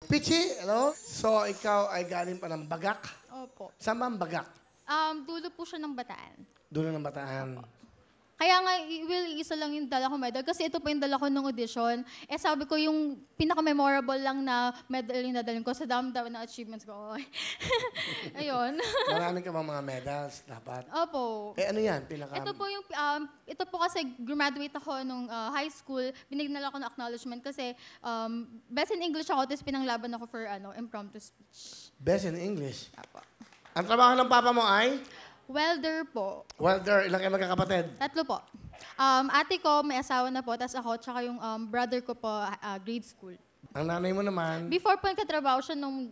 Pichi, hello? So, ikaw ay galing pa ng Bagak? Opo. Saan ba ang Bagak? Dulo po siya ng Bataan. Dulo ng Bataan. Kaya nga, isa lang yung dala ko medal. Kasi ito po yung dala ko nung audition. Eh sabi ko, yung pinaka-memorable lang na medal yung nadalhin ko sa dami-dami na achievements ko. Ayun. Marami ka bang mga medals dapat? Opo. Eh, ano yan? Pinaka... Ito po kasi graduate ako nung high school. Binigyan ako ng acknowledgement kasi best in English ako, tapos pinanglaban ako for impromptu speech. Best in English? Apo. Ang trabaho ng papa mo ay? Welder po. Welder. Ilang kayo magkakapatid? 3 po. Ate ko, may asawa na po, tapos ako, tsaka yung brother ko po, grade school. Ang nanay mo naman? Before po nagkatrabaho siya nung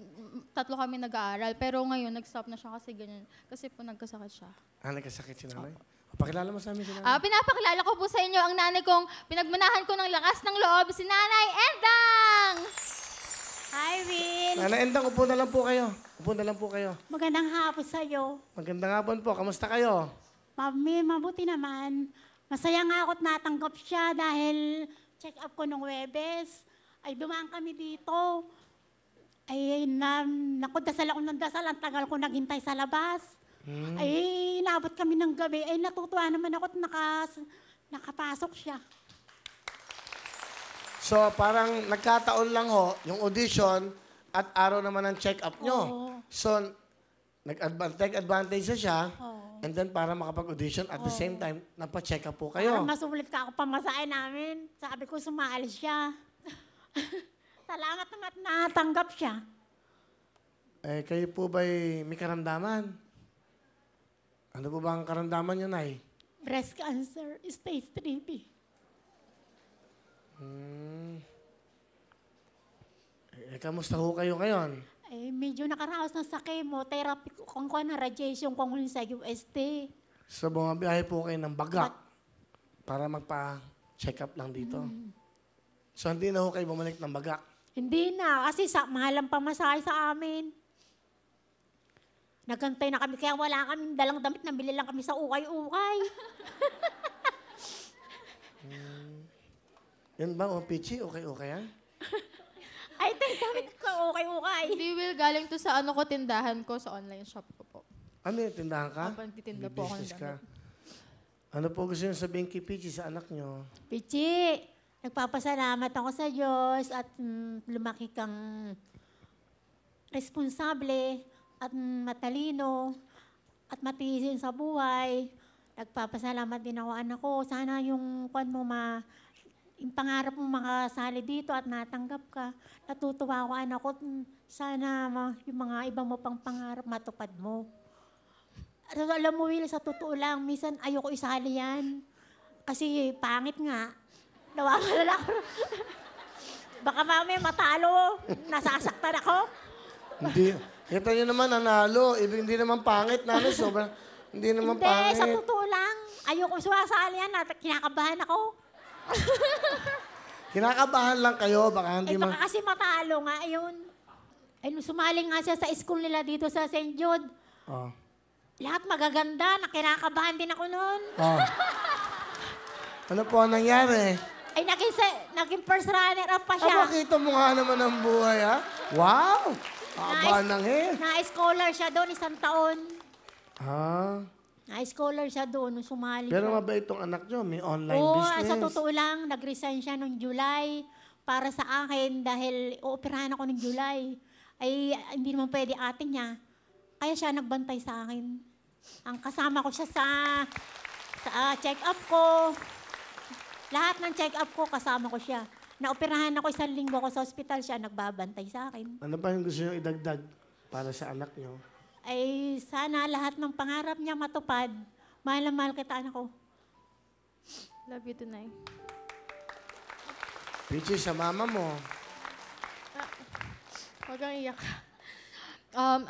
3 kami nag-aaral, pero ngayon nag-stop na siya kasi ganyan. Kasi po nagkasakit siya. Nagkasakit si nanay? Pakilala mo sa amin si nanay. Pinapakilala ko po sa inyo ang nanay kong pinagmanahan ko ng lakas ng loob, si Nanay Endang! Hi, Will. Nanay Endang, upo na lang po kayo. Upo na lang po kayo. Magandang hapon sa'yo. Magandang hapon po. Kamusta kayo? Mami, mabuti naman. Masaya nga ako't natanggap siya dahil check up ko nung Webes. Ay, dumaan kami dito. Ay, naku, dasal ako ng dasal. Ang tagal ko naghintay sa labas. Ay, inabot kami ng gabi. Ay, natutuwa naman ako't nakapasok siya. So, parang nagkataon lang ho, yung audition at araw naman ang check-up nyo. Oo. So, take advantage na siya, Oo. and then para makapag-audition, at the same time, napa-check up po Parang kayo. masulit ka ako pamasahe namin. Sabi ko, sumaalis siya. Salamat naman at natanggap siya. Eh, kayo po ba'y may karamdaman? Ano po ba ang karamdaman nyo, Nay? Breast cancer, stage 3B. Kamusta ho kayo ngayon? Eh, medyo nakaraos na sa chemotherapy kung na radiation kung sa UST. So, bumabiyahe po kayo ng Bagak para magpa-check up lang dito. So, hindi na ho kayo bumalik ng Bagak. Hindi na, kasi mahal ang pamasahe sa amin. Nagantay na kami, kaya wala kaming dalang damit, nabili lang kami sa ukay-ukay. Yan ba, Pichi? Okay, ha? Ay, damit ko, ukay-ukay. Hindi, Will, galing to sa tindahan ko, sa online shop ko po. Ano yung tindahan ka? Nagtitinda May po ako ng business ka. damit. Ano po gusto nyo sabihin kay Pichi sa anak nyo? Pichi, nagpapasalamat ako sa Diyos at lumaki kang responsable at matalino at matiisin sa buhay. Nagpapasalamat din ako, anak ko. Sana yung yung pangarap mo makasali dito at natanggap ka. Natutuwa ako, anak ko. Sana yung mga iba mo pang pangarap matupad mo. At alam mo, Will, sa totoo lang, minsan ayoko isali yan. Kasi pangit nga. Nawawala ako. Baka mamaya matalo. Nasasaktan ako. Hindi. Kita nyo naman, nanalo. Hindi naman pangit, nanalo. Sobrang, hindi naman pangit. Hindi, sa totoo lang. Ayoko sumasali yan. Kinakabahan ako. Kinakabahan lang kayo. Baka hindi Baka kasi matalo nga. Ayun. Ay, nung sumali nga siya sa school nila dito sa St. Jude. Oh. Lahat magaganda. Kinakabahan din ako noon. Oh. Ano po ang nangyari? Ay, naging first runner-up pa siya. Makita mo nga naman ang buhay, ha? Wow! Aba ng hair. Na-scholar siya doon, 1 taon. Ah. Na-scholar siya doon nung sumali Pero siya. mabait itong anak nyo. May online Oo, business. sa totoo lang, nag-resign siya noong July para sa akin dahil ooperahan ako noong July. Ay, hindi naman pwede ate niya. Kaya siya nagbantay sa akin. Ang kasama ko siya sa check-up ko. Lahat ng check-up ko, kasama ko siya. Naoperahan ako 1 linggo ko sa ospital, siya nagbabantay sa akin. Ano pa yung gusto nyo idagdag para sa anak nyo? Ay, sana lahat ng pangarap niya matupad. Mahal na mahal kita, anak ko. Love you tonight. Pichi, sa mama mo. Huwag kang iyak.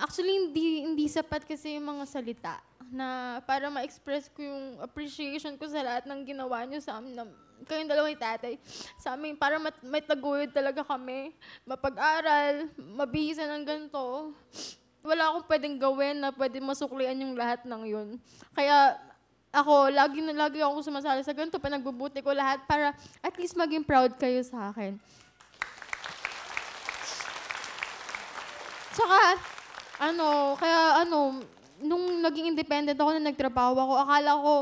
Actually, hindi sapat kasi yung mga salita na para ma-express ko yung appreciation ko sa lahat ng ginawa niyo sa amin. Kayong dalawa ni tatay. Sa amin, para may taguyod talaga kami. Mapag-aral, mabihisa ng ganito. Wala akong pwedeng gawin na pwede masuklian yung lahat ng yun. Kaya ako, lagi ako sumasali sa ganito. Pinagbubuti ko lahat para at least maging proud kayo sa akin. Tsaka, nung naging independent ako, nung nagtrabaho ako, akala ko,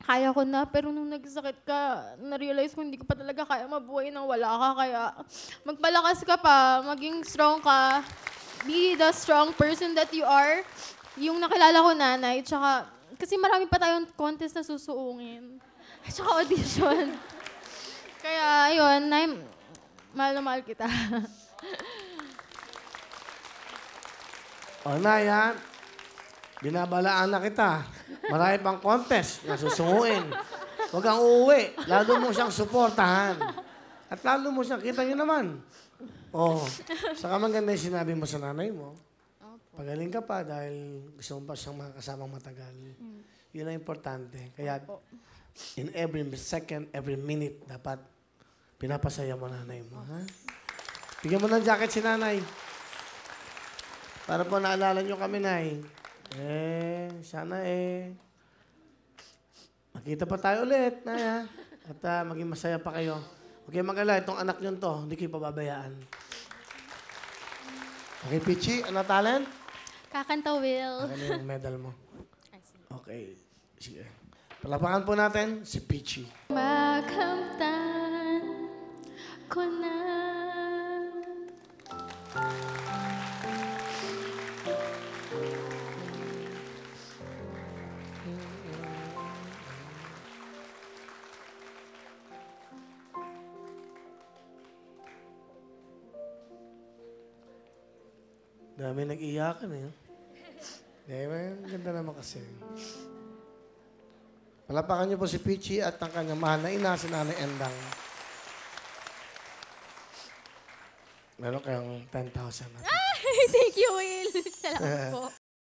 kaya ko na, pero nung nagsakit ka, na-realize ko hindi ko pa talaga kaya mabuhay nang wala ka. Kaya magpalakas ka pa, maging strong ka, be the strong person that you are. Yung nakilala ko nanay, tsaka, kasi marami pa tayong contest na susuungin. Tsaka audition. Kaya, ayun, nay, mahal na mahal kita. O, Nay, ha? Binabalaan na kita. Marami pang contest na susunguin. Huwag kang uuwi. Lalo mo siyang suportahan. At lalo mo siyang, kita niyo naman. Oh, saka maganda yung sinabi mo sa nanay mo. Pagaling ka pa dahil gusto mo pa siyang makasamang matagal. Yun ang importante. Kaya in every second, every minute, dapat pinapasaya mo nanay mo. Ha? Bigyan mo ng jacket si nanay. Para po naalala nyo kami, Nay. Sana makita pa tayo ulit, Nay, ha? At maging masaya pa kayo. Huwag kayong mag-alala, itong anak nyo to, hindi kayo pababayaan. Okay, Pichi, ano talent? Kakanta, Will. Ano yung medal mo? Okay, sige. Palapakan po natin si Pichi. Makamtan ko na. Dami nag-iyakan eh. Ganda naman kasi. Palapakan niyo po si Pichi at ang kanyang mahal na ina, si Nanay Endang. Meron kayong 10,000 natin. Thank you, Will. Salamat po.